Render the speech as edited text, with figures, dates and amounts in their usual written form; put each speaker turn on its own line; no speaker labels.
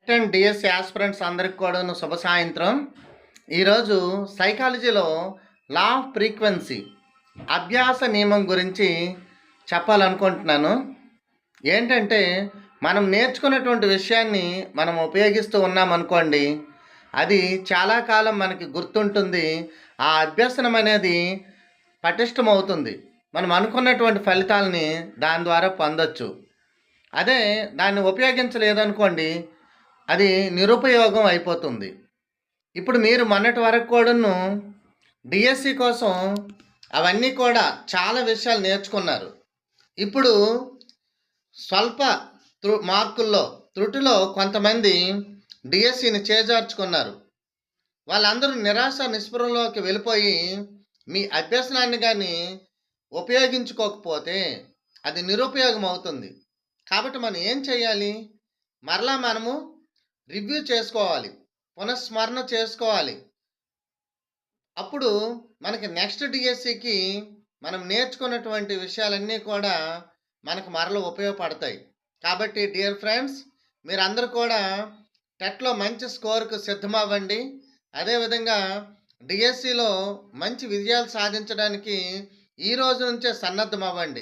And DSC aspirants అందరికి కూడాను శుభ సాయంత్రం. ఈరోజు సైకాలజీలో లా ఆఫ్ ఫ్రీక్వెన్సీ అభ్యాస నియమం గురించి చెప్పాలనుకుంటున్నాను. ఏంటంటే మనం నేర్చుకున్నటువంటి విషయాన్ని మనం ఉపయోగిస్తూ ఉన్నామనుకోండి, అది చాలా కాలం మనకి గుర్తుంటుంది. ఆ అభ్యసనం అనేది పటిష్టమవుతుంది. మనం అనుకున్నటువంటి ఫలితాలని దాని ద్వారా పొందొచ్చు. అదే దాన్ని ఉపయోగించలేదనుకోండి, అది నిరుపయోగం అయిపోతుంది. ఇప్పుడు మీరు మొన్నటి వరకు కూడాను డిఎస్సి కోసం అవన్నీ కూడా చాలా విషయాలు నేర్చుకున్నారు. ఇప్పుడు స్వల్ప మార్కుల్లో త్రుటిలో కొంతమంది డిఎస్సిని చేజార్చుకున్నారు. వాళ్ళందరూ నిరాశ నిస్పృహలోకి వెళ్ళిపోయి మీ అభ్యసనాన్ని కానీ ఉపయోగించుకోకపోతే అది నిరుపయోగం అవుతుంది. కాబట్టి మనం ఏం చేయాలి? మరలా మనము రివ్యూ చేసుకోవాలి, పునఃస్మరణ చేసుకోవాలి. అప్పుడు మనకి నెక్స్ట్ డిఎస్సికి మనం నేర్చుకున్నటువంటి విషయాలన్నీ కూడా మనకు మరల ఉపయోగపడతాయి. కాబట్టి డియర్ ఫ్రెండ్స్, మీరందరూ కూడా టెట్లో మంచి స్కోర్కు సిద్ధమవ్వండి. అదేవిధంగా డిఎస్సిలో మంచి విజయాలు సాధించడానికి ఈ రోజు నుంచే సన్నద్ధమవ్వండి.